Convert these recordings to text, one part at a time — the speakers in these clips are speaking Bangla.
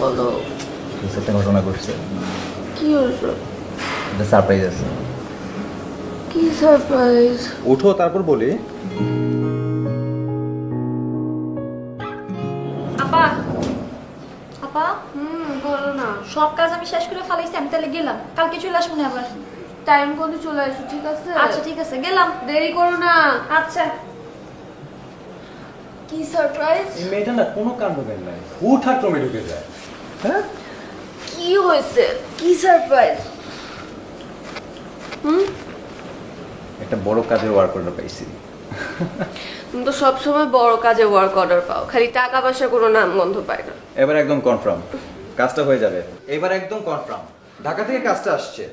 বলো কিছু একটা ঘটনা ঘটছে। কি হয়েছে? একটা সারপ্রাইজ আছে। কি সারপ্রাইজ? ওঠো তারপর বলি। আপা আপা বলো না। সব কাজ আমি শেষ করে ফেলাইছি, আমি তাহলে গেলাম, কালকে চলে আসবো না আবার। টাইম করে চলে আসো, ঠিক আছে? আচ্ছা ঠিক আছে, গেলাম। দেরি করো না। আচ্ছা। কি সারপ্রাইজ? এই মেয়েটা না কোনো কাণ্ড জ্ঞান নাই, হুটহাট রুমে ঢুকে যায়। হ্যাঁ, কি হয়েছে? কি সারপ্রাইজ? একটা বড় কাজের ওয়ার্ক অর্ডার পাইছি। তুমি তো সবসময় বড় কাজে ওয়ার্ক অর্ডার পাও, খালি টাকা পয়সা কোনো নাম গন্ধ পায় না। এবার একদম কনফার্ম কাজটা হয়ে যাবে। এবার একদম কনফার্ম ঢাকা থেকে কাজটা আসছে।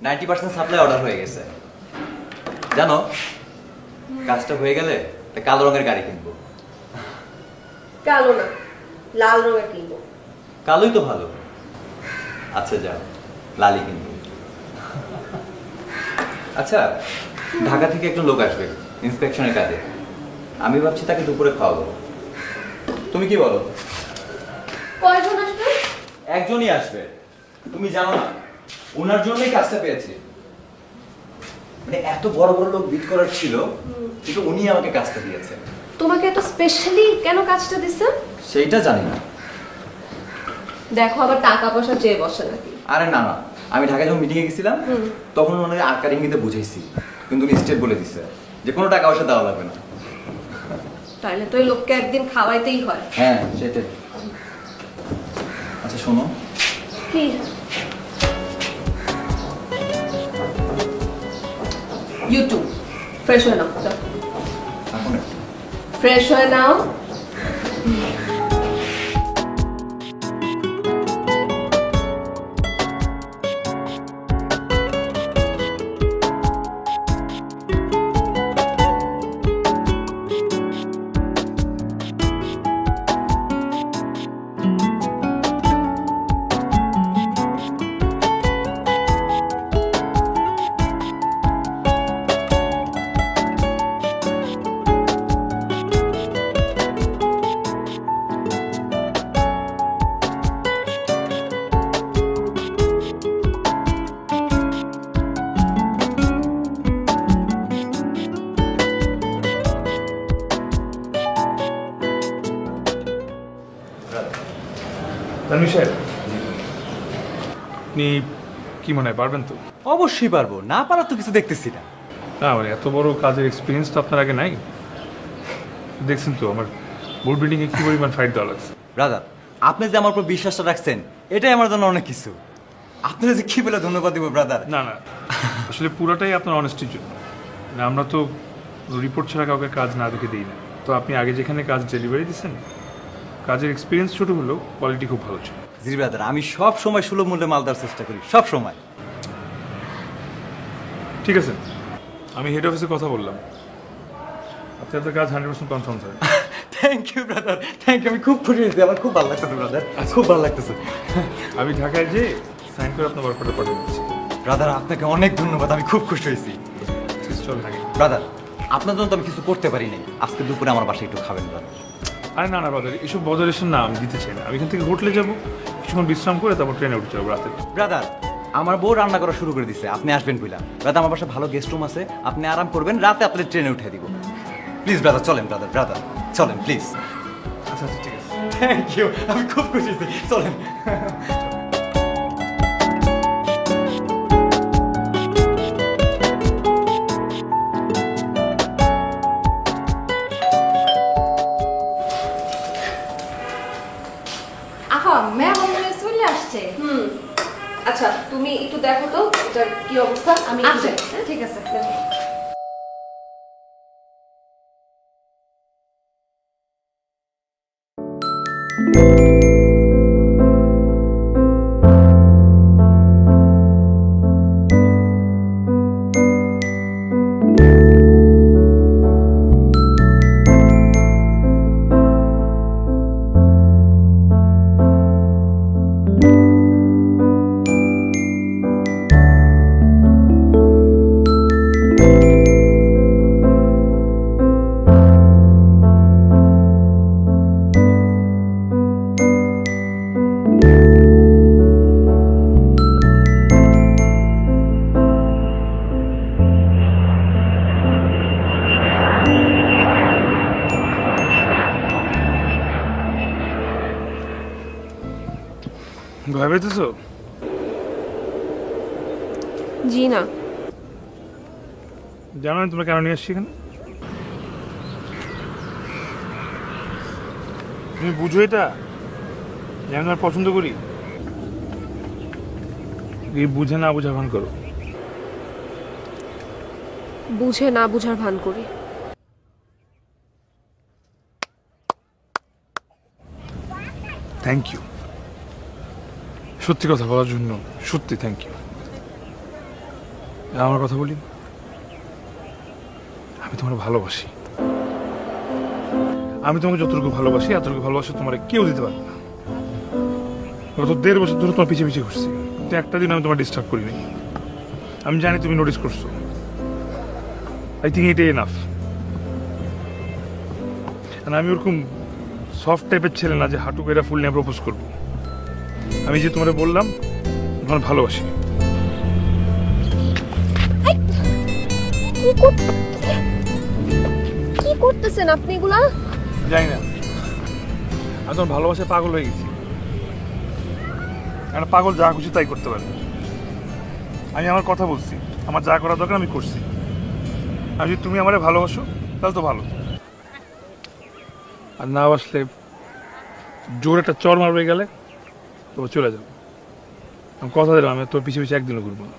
90% সাপ্লাই অর্ডার হয়ে গেছে। জানো, কাজটা হয়ে গেলে একটা কালো রঙের গাড়ি কিনবো। কালো না, লাল রঙের কিনবো। কালোই তো ভালো। আচ্ছা যাও, লালই কিনবো। আচ্ছা, ঢাকা থেকে একজন লোক আসবে ইন্সপেকশনের কাজে। আমি ভাবছি তাকে দুপুরে খাওয়াবো। তুমি কি বলো? কয়জন আসবে? একজনই আসবে। তুমি জানো না, ওনার জন্যই কাজটা পেয়েছি। মানে এত বড় বড় লোক বিট করার ছিল, কিন্তু উনি আমাকে কাজটা দিয়েছে। তোমাকে এত স্পেশালি কেন কাজটা দিছে? সেইটা জানি না। দেখো আবার টাকা পয়সা চেয়ে বসে নাকি? আরে না না, আমি ঢাকায় যখন মিটিংয়ে গেছিলাম তখন ওনাকে আকার ইঙ্গিতে বুঝাইছি, কিন্তু উনি স্টেট বলে দিচ্ছে যে কোনো টাকা পয়সা দেওয়া লাগবে না। তাইলে তো এই লোককে একদিন খাওয়াইতেই হয়। হ্যাঁ সেটাই। আচ্ছা শোনো, কি? ইউটিউব ফ্রেশ হয়ে নাও, এখন ফ্রেশ হয়ে নাও। তানভীর সাহেব, আপনি কি মনে হয় পারবেন তো? অবশ্যই পারবো, না পারার তো কিছু দেখতেছি না। না মানে এত বড় কাজের এক্সপিরিয়েন্স তো আপনার আগে নাই। দেখছেন তো আমার বোর্ড বিল্ডিংয়ে কি পরিমাণ ফাইট দেওয়া লাগছে। ব্রাদার, আপনি যে আমার উপর বিশ্বাসটা রাখছেন এটাই আমার জন্য অনেক কিছু। আপনার যে কি বলে ধন্যবাদ দিব ব্রাদার। না না, আসলে পুরোটাই আপনার অনেস্টির জন্য। না আমরা তো রিপোর্ট ছাড়া কাউকে কাজ না দেখে দিই না। তো আপনি আগে যেখানে কাজ ডেলিভারি দিচ্ছেন, কাজের এক্সপিরিয়েন্স ছোটো হলেও কোয়ালিটি খুব ভালো ছিল। জি ব্রাদার, আমি সব সময় সুলভ মূল্যে মাল দেওয়ার চেষ্টা করি, সব সময়। ঠিক আছে, আমি হেড অফিসে কথা বললাম, আপনি আপনার কাজ 100% confirm sir. Thank you brother, thank you. আমি খুব খুশি হয়েছি, আমার খুব ভালো লাগতেছে ব্রাদার, খুব ভালো লাগতেছে। আমি ঢাকায় যে সাইন করে আপনার ওয়ার্কটা পাঠিয়ে দিচ্ছি। ব্রাদার আপনাকে অনেক ধন্যবাদ, আমি খুব খুশি হয়েছি। চল আগে। ব্রাদার, আপনার জন্য তো আমি কিছু করতে পারি নাই, আজকে দুপুরে আমার বাসায় একটু খাবেন ব্রাদার। আরে না না ব্রাদার, এসব বদলেশন না আমি দিতে চাই না। আমি এখান থেকে হোটেলে যাবো, কিছুক্ষণ বিশ্রাম করে তারপর ট্রেনে উঠে যাবো রাতে। ব্রাদার, আমার বউ রান্না করা শুরু করে দিছে, আপনি আসবেন কইলা। ব্রাদার, আমার বাসায় ভালো গেস্ট রুম আছে, আপনি আরাম করবেন, রাতে আপনাদের ট্রেনে উঠে দিব। প্লিজ ব্রাদার চলেন, ব্রাদার ব্রাদার চলেন প্লিজ। আচ্ছা আচ্ছা ঠিক আছে, থ্যাংক ইউ, আমি খুব খুশি হয়েছি, চলেন। আহা মেহমান চলে আসছে। আচ্ছা তুমি একটু দেখো তো এটার কি অবস্থা। আমি একটু আচ্ছা দেখি, হ্যাঁ? ঠিক আছে। ভয় পেতেছো? জি না। জানো না তোমরা কেন নিয়ে আসছি এখানে? তুমি বুঝো এটা যে আমি তোমার পছন্দ করি? এই বুঝে না বুঝা ভান করো। বুঝে না বুঝার ভান করি। থ্যাংক ইউ, সত্যি কথা বলার জন্য সত্যি থ্যাংক ইউ। আমার কথা বলি, আমি তোমার ভালোবাসি। আমি তোমাকে যতটুকু ভালোবাসি এতটুকু ভালোবাসা তোমার কেউ দিতে পারবে না। গত 1.5 বছর ধরে তোমার পিছিয়ে পিছিয়ে ঘুরছি, কিন্তু একটা দিন আমি তোমার ডিস্টার্ব করিনি। আমি জানি তুমি নোটিস করছো। I think it enough. আমি ওরকম সফট টাইপের ছেলে না যে হাঁটু কেরা ফুল নিয়ে প্রপোজ করবো। আমি যে তোমার বললাম তোমার ভালোবাসি। কি করতেছেন আপনি এগুলা? জানি না, আমি তোমার ভালোবাসায় পাগল হয়ে গেছি। একটা পাগল যা খুশি তাই করতে পারে। আমি আমার কথা বলছি, আমার যা করা দরকার আমি করছি। আর যদি তুমি আমারে ভালোবাসো তাহলে তো ভালো, আর না বাসলে জোর একটা চর মারবে গেলে তো চলে যাবো। আমি কথা দিলাম আমি তোর পিছিয়ে পিছিয়ে একদিনও ঘুরবো না।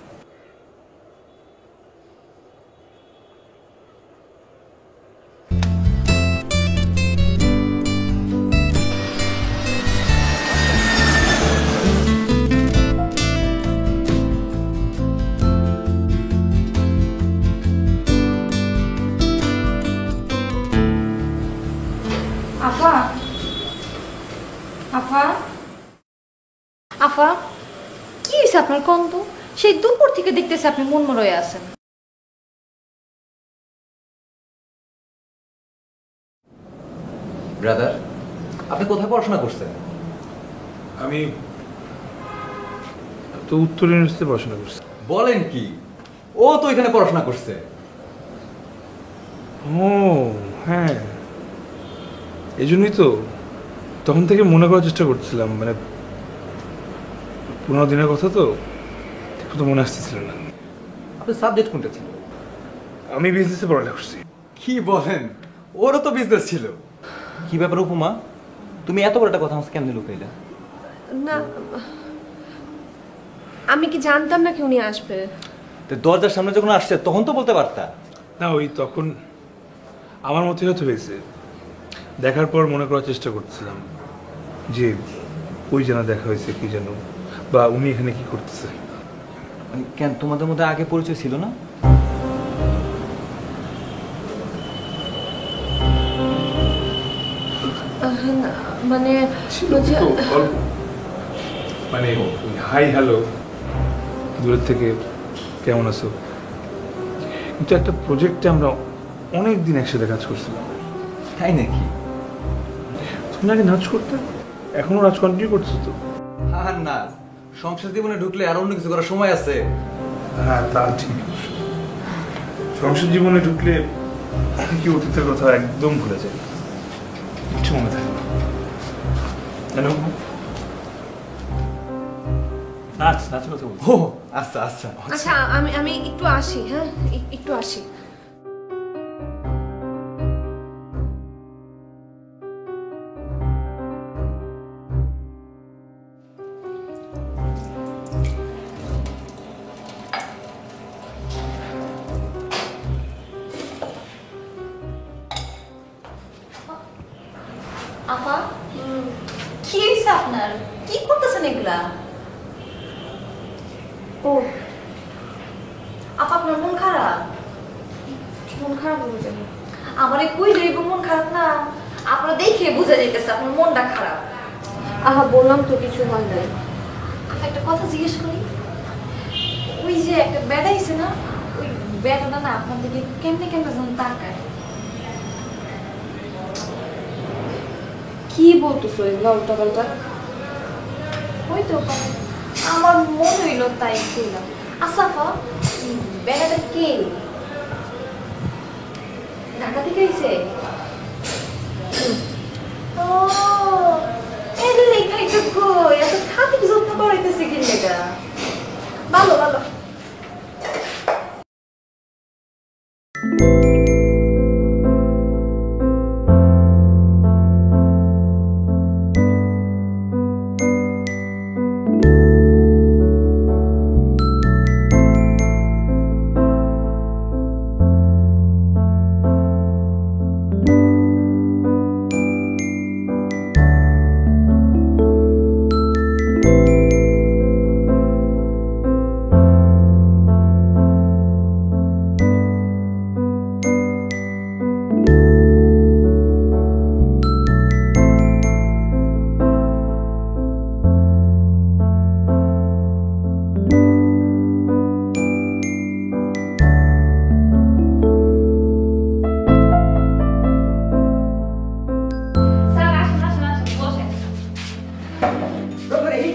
আফা, আফা, আফা, কি হয়েছে আপনার কন্ত? সেই দুপুর থেকে দেখতেছে আপনি মন মরয়ে আছেন। ব্রাদার, আপনি কোথায় পড়াশোনা করছেন? আমি তো উত্তর ইউনিভার্সিটিতে পড়াশোনা করছি। বলেন কি? ও তো এখানে পড়াশোনা করছে। ও হ্যাঁ, এই জন্যই তো তখন থেকে মনে করার চেষ্টা করছিলাম, মানে 15 দিনের কথা তো ঠিক তো মনে আসতেছিল না। আপনার সাবজেক্ট কোনটা ছিল? আমি বিজনেসে পড়ালেখা করছি। কি বলেন? ওরও তো বিজনেস ছিল। কি ব্যাপার উপমা, তুমি এত বড় একটা কথা আমাকে কেমনে লুকাইলা? না, আমি কি জানতাম না কি উনি আসবে? তো দরজার সামনে যখন আসছে তখন তো বলতে পারতা। না ওই তখন আমার মতোই হতে হয়েছে। দেখার পর মনে করার চেষ্টা করছিলাম যে ওই যেন দেখা হয়েছে কি যেন, বা উনি এখানে কি করতেছে। কেন, তোমাদের মধ্যে আগে পরিচয় ছিল না? মানে ছিল তো অল্প। মানে হাই হ্যালো, দূরের থেকে কেমন আছো, কিন্তু একটা প্রজেক্টে আমরা অনেক দিন একসাথে কাজ করছিলাম। তাই নাকি? তুমি আগে নাচ করতে, এখনো নাচ কন্টিনিউ করছো তো? আর না, সংসার জীবনে ঢুকলে আর অন্য কিছু করার সময় আছে? হ্যাঁ তা ঠিক। সংসার জীবনে ঢুকলে কি অতীতের কথা একদম ভুলে যায়, কিছু মনে থাকে না। জানো নাচ নাচ কথা বলছি। ও আচ্ছা আচ্ছা। আচ্ছা, আমি একটু আসি। হ্যাঁ, একটু আসি। আফা, কি হয়েছে আপনার? কি করতেছেন এগুলা? ও, আপা আপনার মন খারাপ? মন খারাপ হয়ে যাবে। আমারে কই যাইব মন খারাপ না? আপনার দেখে বোঝা যাইতেছে আপনার মনটা খারাপ। আহা, বললাম তো কিছু হয় নাই। একটা কথা জিজ্ঞেস করি, ওই যে একটা বেড়া আইছে না, ওই বেড়াটা না আপনার দিকে কেমনে কেমনে যেন তাকায়। কি বলতেছো এগুলা উল্টা পাল্টা? ওই তো আমার মন হইল তাই কইলাম। আচ্ছা আপা, বেড়াটা কে? ঢাকা থেকে আইছে? ও, এর লেখাই তো কই, এত খাতির যত্ন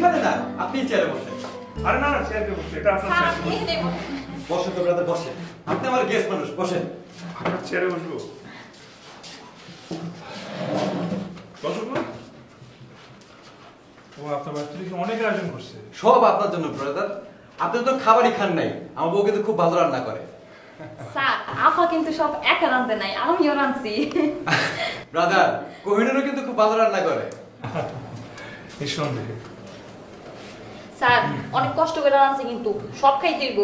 ওইখানে না, আপনি চেয়ারে বসেন। আরে না না চেয়ারে বসে, এটা আপনার স্যার চেয়ার। আপনি এখানে বসুন। বসেন তো ব্রাদার, বসেন। আপনি আমার গেস্ট মানুষ, বসেন। আপনার চেয়ারে বসবো। বসুন না। ও আপনার বাচ্চা দেখি অনেক আয়োজন করছে। সব আপনার জন্য ব্রাদার। আপনি তো খাবারই খান নাই, আমার বউ কিন্তু খুব ভালো রান্না করে। স্যার আপা কিন্তু সব একা রাঁধতে নাই, আমিও রাঁধছি। ব্রাদার, কোহিনুরও কিন্তু খুব ভালো রান্না করে। নিঃসন্দেহে। স্যার অনেক কষ্ট করে রাঁধছি কিন্তু সব খাইতে দিব।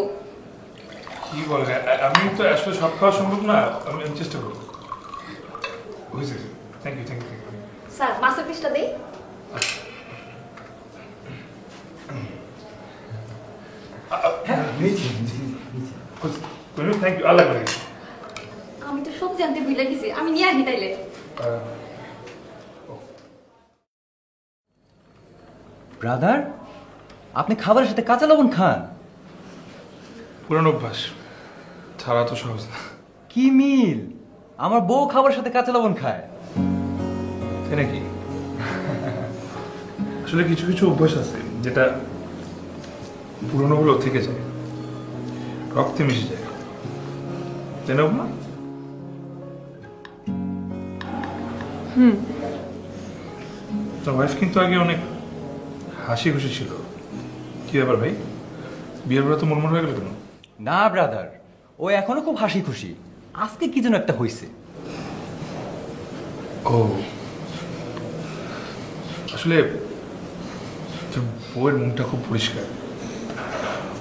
কি বলেন, আমি তো আসলে সব খাওয়া সম্ভব না, আমি চেষ্টা করবো। বুঝেছি, thank you thank you. Sir মাছের পিসটা দেই। হ্যাঁ, থ্যাংক ইউ, আল্লাহ করে। আমি তো সবজি আনতে ভুলে গেছি, আমি নিয়ে আসি তাইলে। ব্রাদার, আপনি খাবারের সাথে কাঁচা লবণ খান? পুরানো অভ্যাস, ছাড়া তো সহজ না। কি মিল! আমার বউ খাবারের সাথে কাঁচা লবণ খায়। তাই নাকি? আসলে কিছু কিছু অভ্যাস আছে যেটা পুরনো হলেও থেকে যায়, রক্তে মিশে যায়, তাই না না? তোর ওয়াইফ কিন্তু আগে অনেক হাসি খুশি ছিল, কি ব্যাপার ভাই? বিয়ের পরে তো মনমন হয়ে গেল কেন? না ব্রাদার, ও এখনো খুব হাসি খুশি। আজকে কি যেন একটা হয়েছে। ও আসলে তোর বউয়ের মুখটা খুব পরিষ্কার,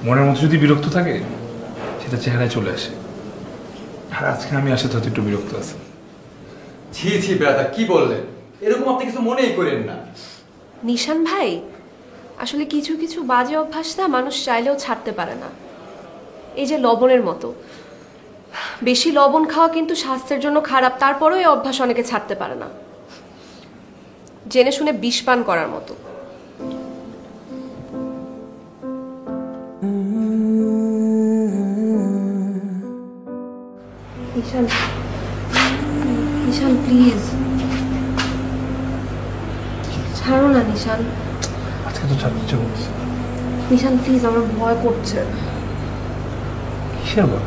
মনের মধ্যে যদি বিরক্ত থাকে সেটা চেহারায় চলে আসে। আর আজকে আমি আসে তো একটু বিরক্ত আছে। ছি ছি ব্রাদার, কি বললেন? এরকম আপনি কিছু মনেই করেন না। নিশান ভাই, আসলে কিছু কিছু বাজে অভ্যাস না মানুষ চাইলেও ছাড়তে পারে না। এই যে লবণের মতো, বেশি লবণ খাওয়া কিন্তু স্বাস্থ্যের জন্য খারাপ, তারপরেও এই অভ্যাস অনেকে ছাড়তে পারে না। জেনে শুনে বিষ পান করার মতো। নিশান, নিশান প্লিজ ছাড়ো না নিশান। আজকে তো ছাড়তে ইচ্ছে করছে। নিশান প্লিজ, আমার ভয় করছে। কিসের বল?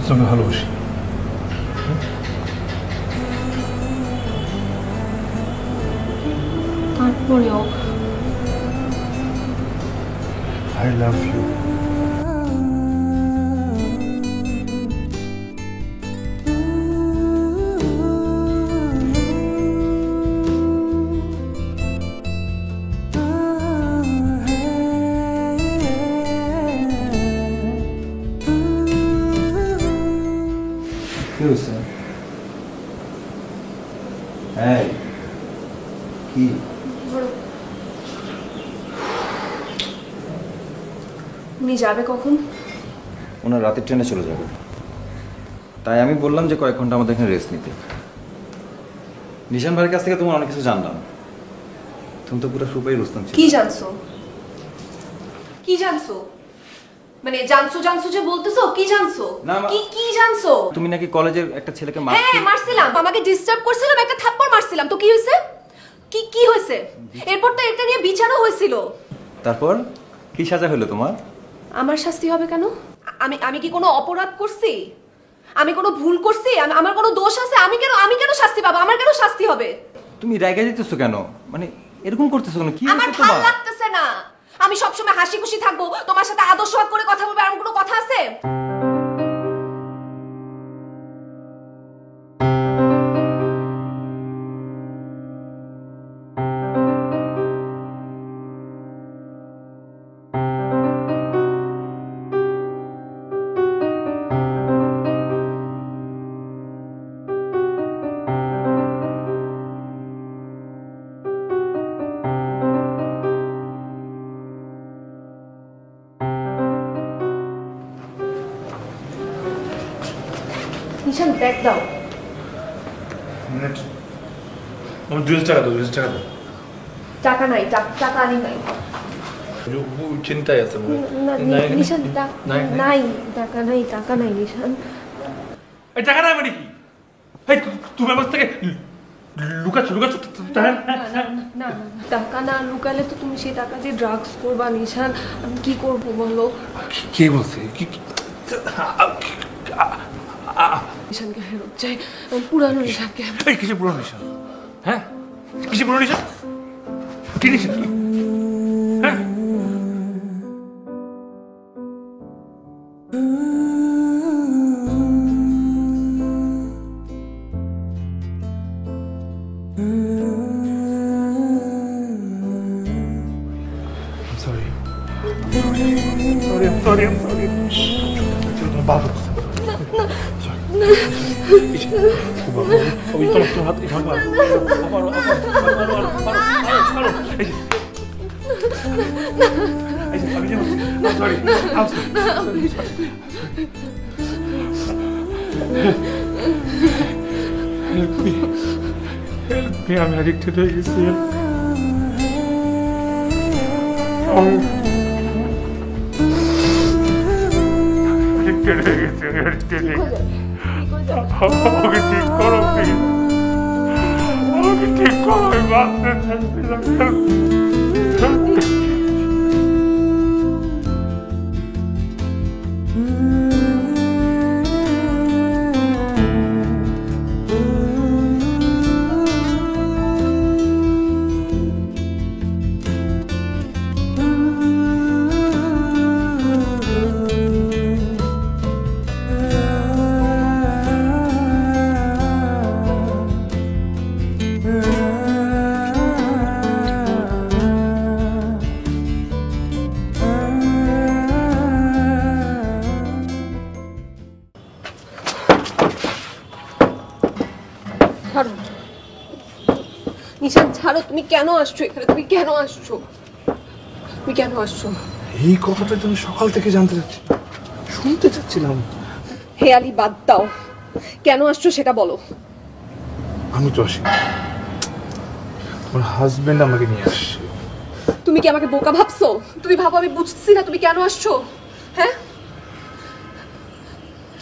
তোকে ভালোবাসি। তারপরেও আই লাভ ইউ। কি হয়েছে? হ্যাঁ, কি? উনি যাবে কখন? ওনার রাতের ট্রেনে চলে যাবে, তাই আমি বললাম যে কয়েক ঘন্টা আমাদের এখানে রেস্ট নিতে। নিশান ভাইয়ের কাছ থেকে তোমার অনেক কিছু জানলাম। তুমি তো পুরো সুপাই রুস্তম ছিল। কি জানছো? কি জানছো? মানে জানছো জানছো যে বলতেছো, কি জানছো? না, কি কি জানছো? তুমি নাকি কলেজের একটা ছেলেকে হ্যাঁ মারছিলাম, আমাকে ডিস্টার্ব করছিলাম, একটা থাপ্পড় মারছিলাম, তো কি হয়েছে? কি কি হয়েছে? এরপর তো এটা নিয়ে বিচারও হয়েছিল। তারপর কি সাজা হলো তোমার? আমার শাস্তি হবে কেন? আমি আমি কি কোনো অপরাধ করছি? আমি কোনো ভুল করছি? আমার কোনো দোষ আছে? আমি কেন শাস্তি পাবো? আমার কেন শাস্তি হবে? তুমি রেগে দিতেছো কেন? মানে এরকম করতেছো কেন? কি আমার হয়েছে ভালো তোমার? লাগতেছে না। আমি সবসময় হাসি খুশি থাকবো, তোমার সাথে আদর্শ করে কথা বলবো, এমন কোনো কথা আছে? নিশান ব্যাগ দাও। মিনিট, আমার 2,000 টাকা দাও, 2,000 টাকা দাও। টাকা নাই, টাকা আনি নাই। চিন্তায় আছে নিশান নাই, টাকা নাই, টাকা নাই নিশান। এই টাকা নাই মানে কি? এই তুমি আমার থেকে লুকাচ্ছ না টাকা না লুকালে তো তুমি সেই টাকা দিয়ে ড্রাগস করবা নিশান, আমি কি করব বলো? কে বলছে? নিশানকে ফেরত চাই, পুরানো নিশানকে। এই কিসে পুরো নিশান? হ্যাঁ কিসে পুরো নিশান? কি নিশান? হ্যাঁ আমি অ্যাডিক্টেড হয়ে গেছি। আমাকে ঠিক করো প্লিজ, আমাকে ঠিক করো, আমি বাঁচতে চাচ্ছিলাম। নিশান ছাড়ো, তুমি কেন আসছো এখানে? তুমি কেন আসছো? তুমি কেন আসছো? এই কথাটা তুমি সকাল থেকে জানতে চাচ্ছি, শুনতে চাচ্ছিলাম। হে আলী, বাদ দাও, কেন আসছো সেটা বলো। আমি তো আসি, তোমার হাজবেন্ড আমাকে নিয়ে আসছে। তুমি কি আমাকে বোকা ভাবছো? তুমি ভাবো আমি বুঝছি না তুমি কেন আসছো? হ্যাঁ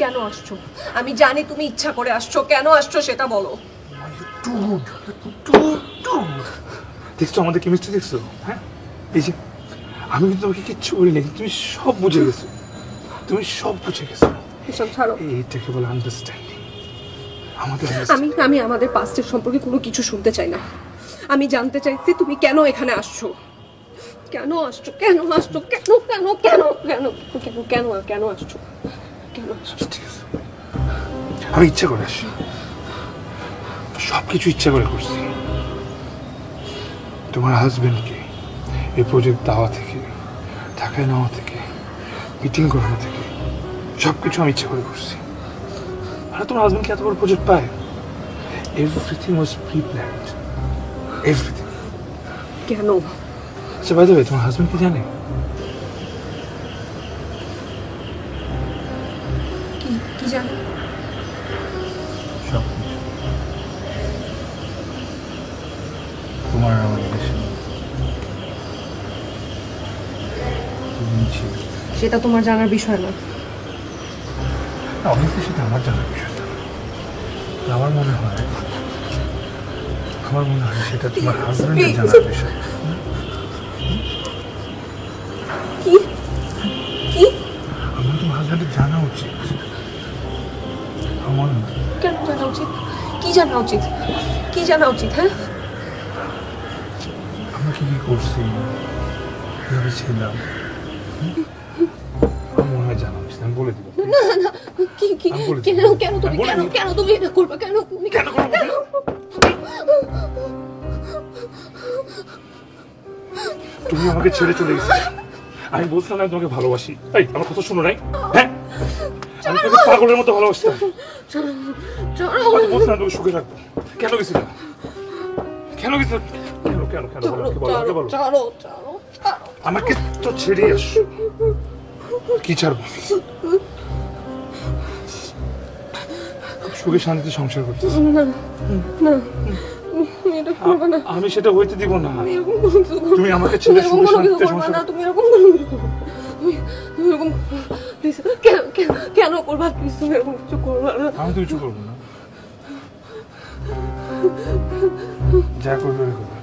কেন আসছো? আমি জানি তুমি ইচ্ছা করে আসছো, কেন আসছো সেটা বলো। দেখছো আমাদের কেমিস্ট্রি, দেখছো? হ্যাঁ এই যে আমি কিন্তু তোমাকে কিচ্ছু বলিনি, তুমি সব বুঝে গেছো, তুমি সব বুঝে গেছো। নিশান ছাড়ো। এইটাকে বলে আন্ডারস্ট্যান্ডিং। আমাদের আমি আমাদের পাস্টের সম্পর্কে কোনো কিছু শুনতে চাই না। আমি জানতে চাইছি তুমি কেন এখানে আসছো, কেন আসছো, কেন আসছো, কেন কেন কেন কেন কেন কেন কেন আসছো, কেন আসছো? ঠিক আছে, আমি ইচ্ছা করে আসি, সবকিছু ইচ্ছা করে করছি। তোমার হাজবেন্ডকে এই প্রজেক্ট দেওয়া থেকে, ঢাকায় নেওয়া থেকে, মিটিং করানো থেকে সবকিছু আমি ইচ্ছা করে করছি। আর তোমার হাজবেন্ডকে এত বড় প্রজেক্ট পায়, everything was pre planned, everything. কেন? আচ্ছা বাই দ্য ওয়ে, তোমার হাজবেন্ড কি জানে? কি জানো? সব কিছু। তোমার আমার রিলেশন ছিল, সেটা তোমার জানার বিষয় না। অবশ্যই সেটা আমার জানার বিষয় না। আমার মনে হয় সেটা তোমার হাজবেন্ডের জানার বিষয়। কি কি আমার তোমার হাজবেন্ডের জানা উচিত। আমার কেন জানা উচিত? কি জানা উচিত? কি জানা উচিত? হ্যাঁ আমরা কি কি করছি, কিভাবে ছিলাম, আমার মনে হয় জানা উচিত। আমি বলে দিব। না না, কি কি কেন কেন তুমি কেন কেন তুমি এটা করবে? কেন তুমি কেন করবো? তুমি আমাকে ছেড়ে চলে গেছো, আমি বলছিলাম আমি তোমাকে ভালোবাসি। এই আমার কথা শুনো নাই? হ্যাঁ আমি তোকে পাগলের মতো ভালোবাসতাম। আমি বলছিলাম তোকে সুখে রাখবো। কেন গেছিল? কেন গেছিল? কেন কেন কেন বলো, আমাকে তো ছেড়ে আসো। কি ছাড়বো? সুখে শান্তিতে সংসার করতে আমি সেটা হইতে দিব না। তুমি আমাকে ছেড়ে সুখে শান্তিতে সংসার তুমি এরকম কেন করবা? প্লিজ তুমি এরকম কিছু করবা না। আমি তো কিছু করবো না। যা করবে ওরে করবে।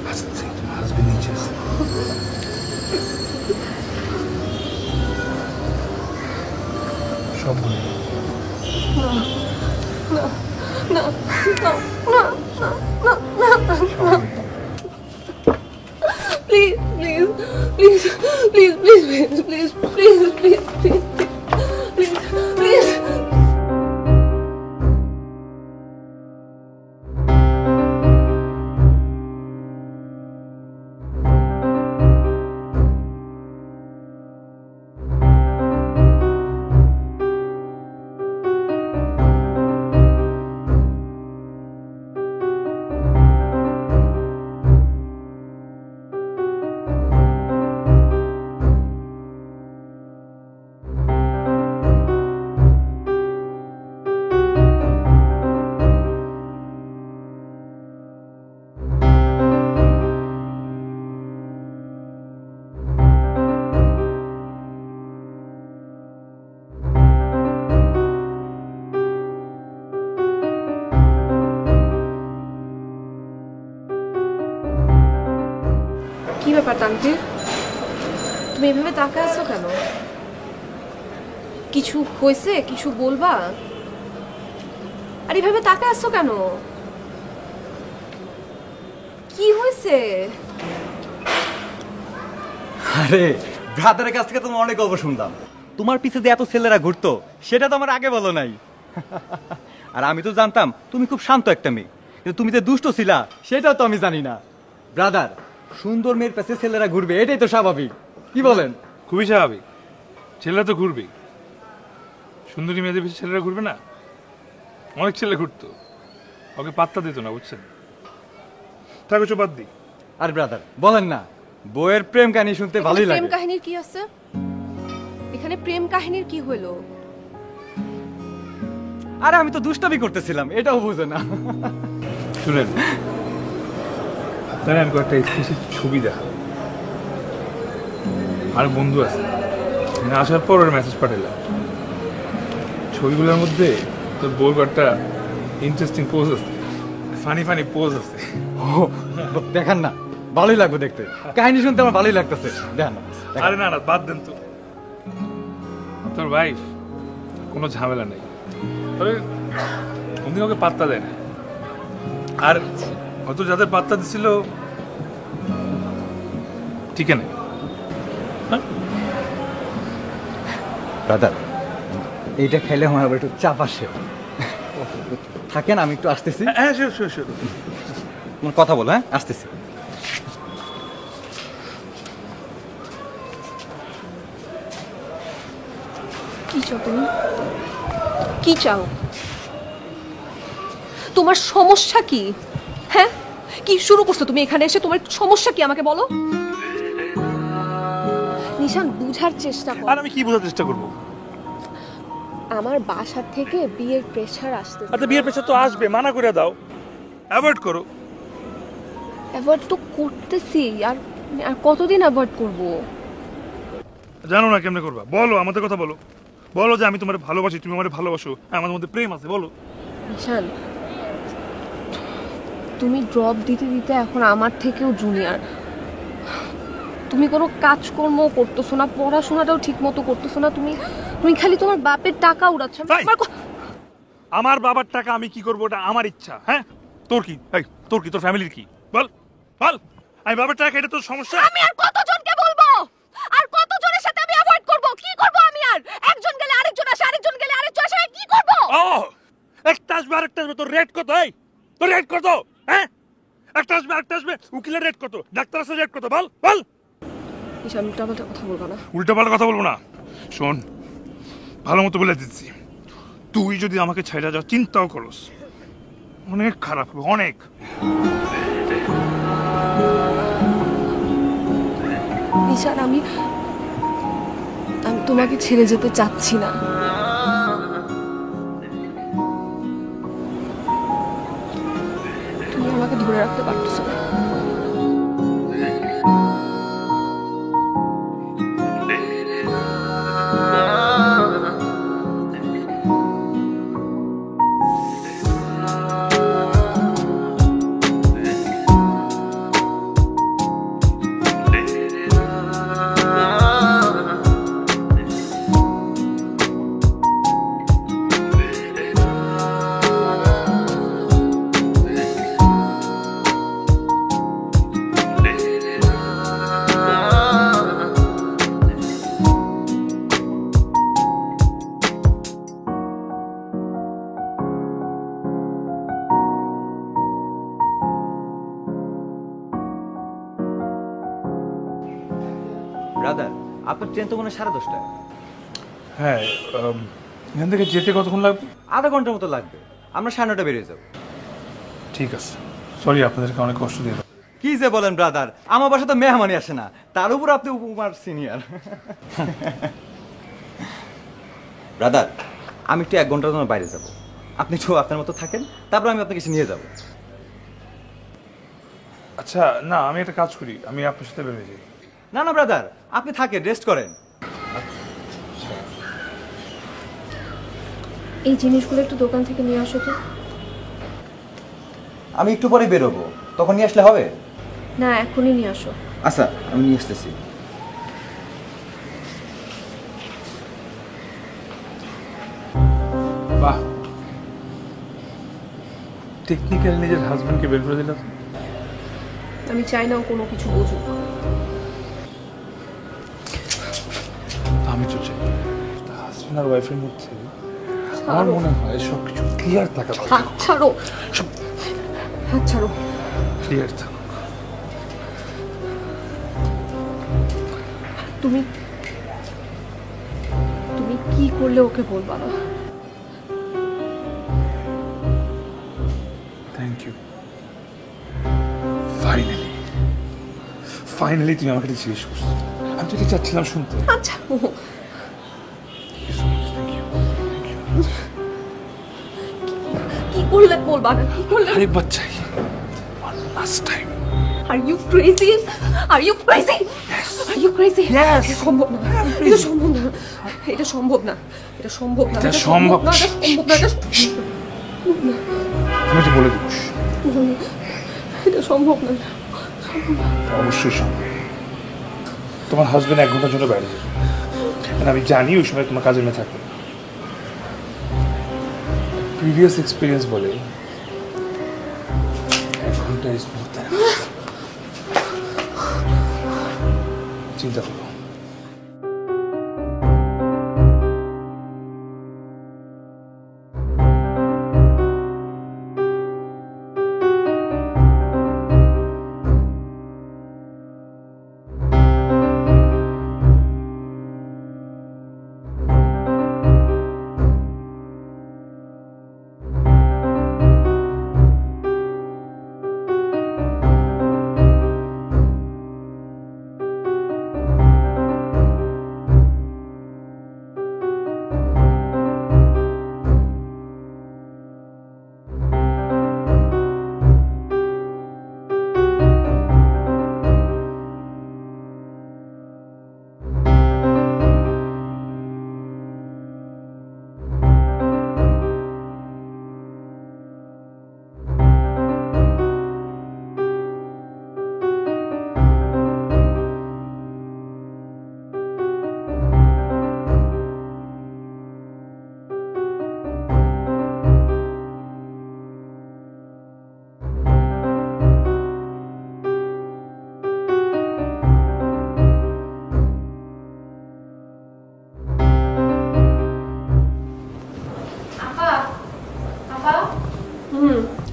আস্তে, তোমার হাজবেন্ড নিচে আছে। সব বলে দাও। Please, please, please, please, please, please, please, please, please, please, please. কি ব্যাপার তানভীর, তুমি এভাবে তাকায় আছো কেন? কিছু হয়েছে? কিছু বলবা? আর এভাবে তাকায় আছো কেন? কি হয়েছে? আরে ব্রাদারের কাছ থেকে তোমার অনেক গল্প শুনলাম। তোমার পিছে যে এত ছেলেরা ঘুরতো সেটা তো আমার আগে বলো নাই। আর আমি তো জানতাম তুমি খুব শান্ত একটা মেয়ে, কিন্তু তুমি যে দুষ্ট ছিলা সেটাও তো আমি জানি না। ব্রাদার, সুন্দর মেয়ের কাছে ছেলেরা ঘুরবে, এটাই তো স্বাভাবিক, কি বলেন? খুবই স্বাভাবিক, ছেলেরা তো ঘুরবেই। সুন্দরী মেয়েদের পিছনে ছেলেরা ঘুরবে না? অনেক ছেলে ঘুরতো, ওকে পাত্তা দিত না, বুঝছেন? থাকো চো বাদ দিই। আর ব্রাদার বলেন না, বইয়ের প্রেম কাহিনী শুনতে ভালোই লাগে। প্রেম কাহিনীর কি আছে এখানে? প্রেম কাহিনীর কি হলো? আরে আমি তো দুষ্টামি করতেছিলাম, এটাও বুঝে না। শুনেন, তাই আমি কয়েকটা স্পেসিফিক ছবি দেখা। আর বন্ধু আছে, মানে আসার পর ওর মেসেজ পাঠালাম। ছবিগুলোর মধ্যে তোর বউর একটা ইন্টারেস্টিং পোজ আছে, ফানি ফানি পোজ আছে। ও, দেখান না, ভালোই লাগবে দেখতে। কাহিনী শুনতে আমার ভালোই লাগতেছে, দেখান না। আরে না না, বাদ দেন তো। তোর ওয়াইফ কোনো ঝামেলা নেই, তবে উনি ওকে পাত্তা দেয় না। আর হয়তো যাদের পাত্তা দিছিল ঠিক নেই। ব্রাদার, এইটা খাইলে আমার আবার একটু চাপ আসে। থাকেন, আমি একটু আসতেছি। হ্যাঁ শিওর শিওর শিওর। কথা বলো, হ্যাঁ আসতেছি। কি চাও তুমি? কি চাও? তোমার সমস্যা কি? হ্যাঁ, কি শুরু করছো তুমি এখানে এসে? তোমার সমস্যা কি আমাকে বলো। নিশান, বুঝার চেষ্টা কর। আর আমি কি বোঝার চেষ্টা করবো? আমার বাসা থেকে বিয়ের প্রেসার আসছে। আচ্ছা, বিয়ের পেছনে তো আসবে, মানা করে দাও, অ্যাভয়েড করো। অ্যাভয়েড তো করতেছি, আর আর কতদিন অ্যাভয়েড করব? জানো না কেমনে করবা? বলো, আমাদের কথা বলো। বলো যে আমি তোমার ভালোবাসি, তুমি আমার ভালোবাসো, আমাদের মধ্যে প্রেম আছে, বলো। নিশান, তুমি ড্রপ দিতে দিতে এখন আমার থেকেও জুনিয়র। তুমি কোনো কাজকর্ম করতেছো না, পড়াশোনাটাও ঠিক মতো করতেছো না। তুমি তুমি খালি তোমার বাপের টাকা উড়াচ্ছ। আমার বাবার টাকা আমি কি করবো, ওটা আমার ইচ্ছা। হ্যাঁ, তোর কি? এই তোর কি? তোর ফ্যামিলির কি? বল বল। আমি বাবার টাকা, এটা তোর সমস্যা? আমি আর কতজনকে বলবো? আর কতজনের সাথে আমি অ্যাভয়েড করব? কি করব আমি? আর একজন গেলে আরেকজন আসে, আরেকজন গেলে আরেকজন আসে, কি করব? ও, একটা আসবে আরেকটা আসবে। তোর রেট কত? এই তোর রেট কত? হ্যাঁ, একটা আসবে আরেকটা আসবে। উকিলের রেট কত? ডাক্তার আসলে রেট কত? বল বল। নিশান, উল্টাপাল্টা কথা বলবো না। উল্টাপাল্টা কথা বলবো না। শোন, ভালো মতো বলে দিচ্ছি, তুই যদি আমাকে ছেড়ে যাওয়ার চিন্তাও করস, অনেক খারাপ হবে, অনেক। নিশান, আমি তোমাকে ছেড়ে যেতে চাচ্ছি না। তুমি আমাকে ধরে রাখতে পারতেছো না। ব্রাদার, আপনার ট্রেন তো মনে হয় 10:30টায়। হ্যাঁ, এখান থেকে যেতে কতক্ষণ লাগবে? আধা ঘন্টার মতো লাগবে। আমরা 9:30 বেরিয়ে যাব। ঠিক আছে, সরি আপনাদেরকে অনেক কষ্ট দিয়ে। কি যে বলেন ব্রাদার, আমার বাসা তো মেহমানই আসে না, তার উপর আপনি উপমার সিনিয়র। ব্রাদার, আমি একটু 1 ঘন্টার জন্য বাইরে যাব, আপনি একটু আপনার মতো থাকেন, তারপর আমি আপনাকে এসে নিয়ে যাব। আচ্ছা, না আমি একটা কাজ করি, আমি আপনার সাথে বেরোয় যাই। না না ব্রাদার, আপনি থাকেন, রেস্ট করেন। এই জিনিসগুলো একটু দোকান থেকে নিয়ে আসো তো। আমি একটু পরে বেরোবো, তখন নিয়ে আসলে হবে? না, এখনই নিয়ে আসো। আচ্ছা, আমি নিয়ে আসতেছি। বাহ, টেকনিক্যালি নিজের হাজবেন্ডকে বের করে দিলাম। আমি চাই না ও কোনো কিছু বুঝুক। আমি তো চাই হাজবেন্ড আর ওয়াইফের মধ্যে আমার মনে হয় সব কিছু ক্লিয়ার থাকা হাত ছাড়ো, হাত ছাড়ো। ক্লিয়ার থাকুক। তুমি তুমি কি করলে ওকে বলবা না? Thank you. ফাইনালি ফাইনালি তুমি আমাকে জিজ্ঞেস করছো, আমি তো এটা চাচ্ছিলাম শুনতে। আচ্ছা, কি করলে বলবা না? কি করলে? আরেকবার চাই, last time. Are you crazy? Are you crazy? Are you crazy? Yes. এটা সম্ভব না। এটা সম্ভব না। এটা সম্ভব না। এটা সম্ভব না। এটা সম্ভব না। এটা সম্ভব না। আমি তো বলে দিব এটা সম্ভব না। অবশ্যই সম্ভব। তোমার হাজবেন্ড 1 ঘন্টার জন্য বাইরে যাবে, আর আমি জানি ওই সময় তোমার কাজে মেয়ে থাকবে। প্রিভিয়াস এক্সপিরিয়েন্স বলে 1 ঘন্টা ইজ মোর দ্যান এনাফ। চিন্তা করো।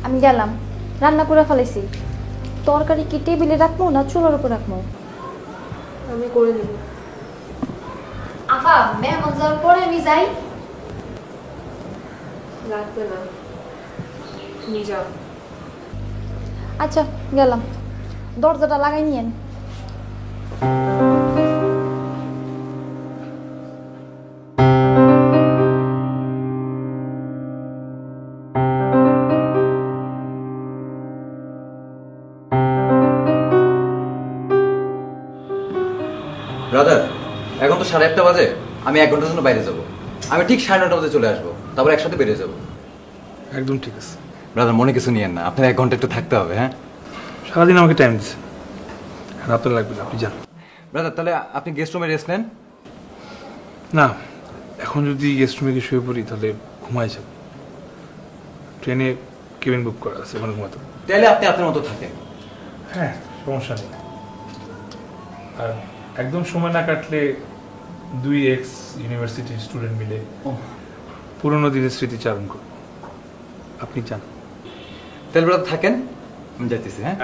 আমি গেলাম, রান্না করে ফেলেছি। তরকারি কি টেবিলে রাখবো না চুলার উপর রাখবো? আমি করে দেব। আপা, মেহমান যাওয়ার পরে আমি যাই। লাগবে না, তুমি যাও। আচ্ছা, গেলাম। দরজাটা লাগাই নিয়েন। ব্রাদার, এখন তো 1:30 বাজে, আমি 1 ঘন্টার জন্য বাইরে যাব। আমি ঠিক 9:30 বাজে চলে আসবো, তারপর একসাথে বেরিয়ে যাবো। একদম ঠিক আছে। ব্রাদার, মনে কিছু নিয়েন না, আপনার 1 ঘন্টা একটু থাকতে হবে। হ্যাঁ, সারাদিন আমাকে টাইম দিচ্ছে, আর আপনার লাগবে না, আপনি যান। ব্রাদার, তাহলে আপনি গেস্ট রুমে রেস্ট নেন। না, এখন যদি গেস্ট রুমে গিয়ে শুয়ে পড়ি তাহলে ঘুমাই যাব। ট্রেনে কেবিন বুক করা আছে, ওখানে ঘুমাতে। তাহলে আপনি আপনার মতো থাকেন। হ্যাঁ, সমস্যা নেই। আর একদম সময় না কাটলে 2 এক্স ইউনিভার্সিটির স্টুডেন্ট মিলে পুরোনো দিনের স্মৃতিচারণ করব। আপনি চান? তাহলে ব্রাদার থাকেন, আমি যাইতেছি। হ্যাঁ,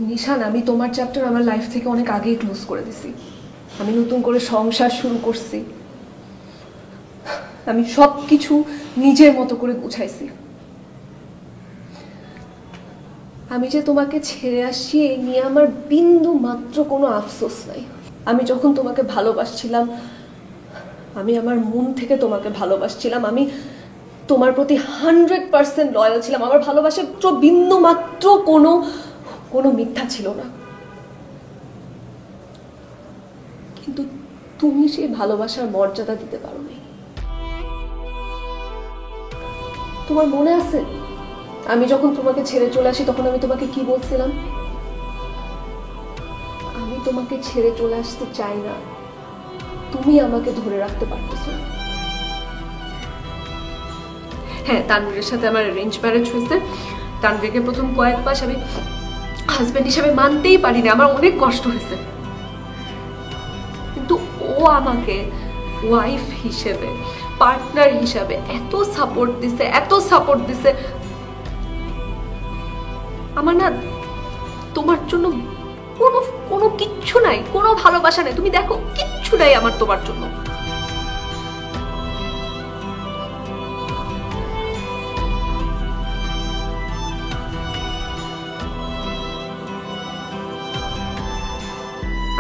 নিশান, আমি তোমার চ্যাপ্টার আমার লাইফ থেকে অনেক আগেই ক্লোজ করে দিছি। আমি নতুন করে সংসার শুরু করছি, আমি সব কিছু নিজের মতো করে গুছাইছি। আমি যে তোমাকে ছেড়ে আসছি এই নিয়ে আমার বিন্দু মাত্র কোনো আফসোস নাই। আমি যখন তোমাকে ভালোবাসছিলাম, আমি আমার মন থেকে তোমাকে ভালোবাসছিলাম। আমি তোমার প্রতি 100% লয়াল ছিলাম। আমার ভালোবাসার বিন্দু মাত্র কোনো মিথ্যা ছিল না। কিন্তু তুমি সেই ভালোবাসার মর্যাদা দিতে পারো নাই। তোমার মনে আছে আমি যখন তোমাকে ছেড়ে চলে আসি তখন আমি তোমাকে কি বলছিলাম? আমি তোমাকে ছেড়ে চলে আসতে চাই না, তুমি আমাকে ধরে রাখতে পারতেছো না। হ্যাঁ, তানভীরের সাথে আমার অ্যারেঞ্জ ম্যারেজ হয়েছে। তানভীরকে প্রথম কয়েক মাস আমি হাজব্যান্ড হিসেবে মানতেই পারিনি, আমার অনেক কষ্ট হয়েছে। কিন্তু ও আমাকে ওয়াইফ হিসেবে, পার্টনার হিসেবে এত সাপোর্ট দিছে। আমার না তোমার জন্য কোনো কিচ্ছু নাই, কোনো ভালোবাসা নাই। তুমি দেখো কিচ্ছু নাই আমার তোমার জন্য।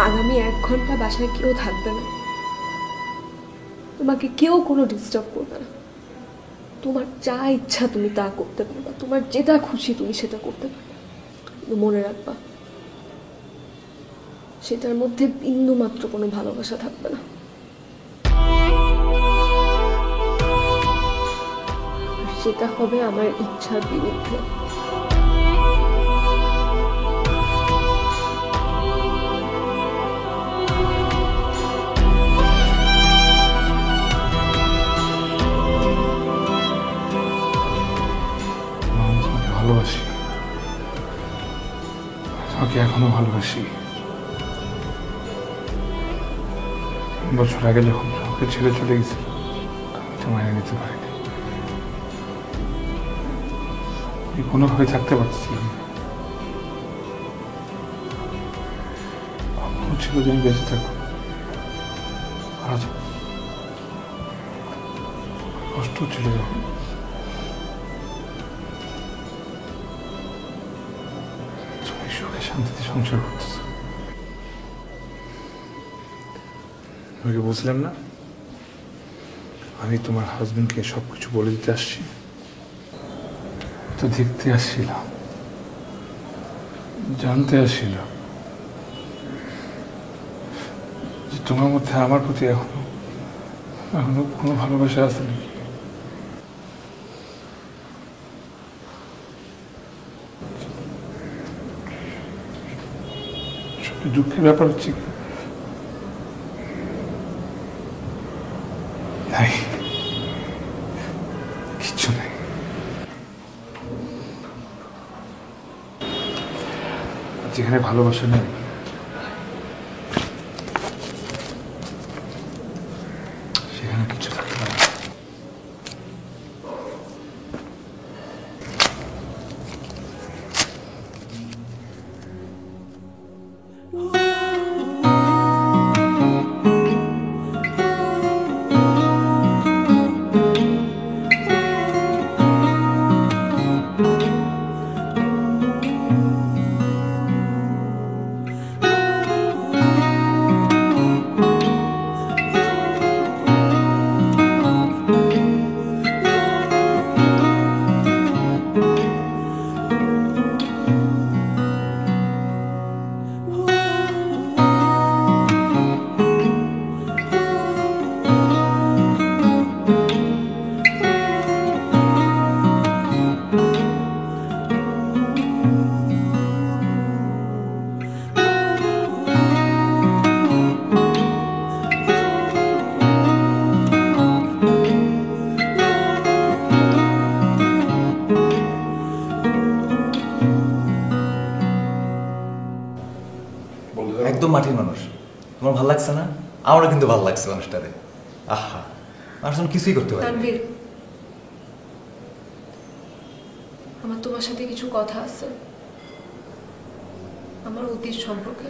আগামী 1 ঘন্টা বাসায় কেউ থাকবে না, তোমাকে কেউ কোনো ডিস্টার্ব করবে না। তোমার যা ইচ্ছা তুমি তা করতে পারবা, তোমার যেটা খুশি তুমি সেটা করতে পারবা। কিন্তু মনে রাখবা, সেটার মধ্যে বিন্দু মাত্র কোনো ভালোবাসা থাকবে না। সেটা হবে আমার ইচ্ছার বিরুদ্ধে। ভালোবাসি, তোমাকে এখনো ভালোবাসি। 3 বছর আগে যখন তোমাকে ছেড়ে চলে গেছিল, আমি তো মানিয়ে নিতে পারিনি। আমি কোনোভাবে থাকতে পারছিলাম না। ভাবনা ছিল যে আমি বেঁচে থাকবো, মারা যাবো। কষ্ট ছিল যখন, সুখে শান্তিতে সংসার করতেছে। তোমাকে বলছিলাম না আমি তোমার হাজবেন্ডকে সবকিছু বলে দিতে আসছি? তো দেখতে আসছিলাম, জানতে আসছিলাম যে তোমার মধ্যে আমার প্রতি এখনো কোনো ভালোবাসা আছে নাকি। দুঃখের ব্যাপার হচ্ছে নাই, কিচ্ছু নাই। যেখানে ভালোবাসা নেই সেখানে কিছু থাকে না। একদম মাটির মানুষ। তোমার ভালো লাগছে না? আমারও কিন্তু ভালো লাগছে মানুষটারে। আহা, মানুষ কিছুই করতে পারে। তানভীর, আমার তোমার সাথে কিছু কথা আছে। আমার অতীত সম্পর্কে।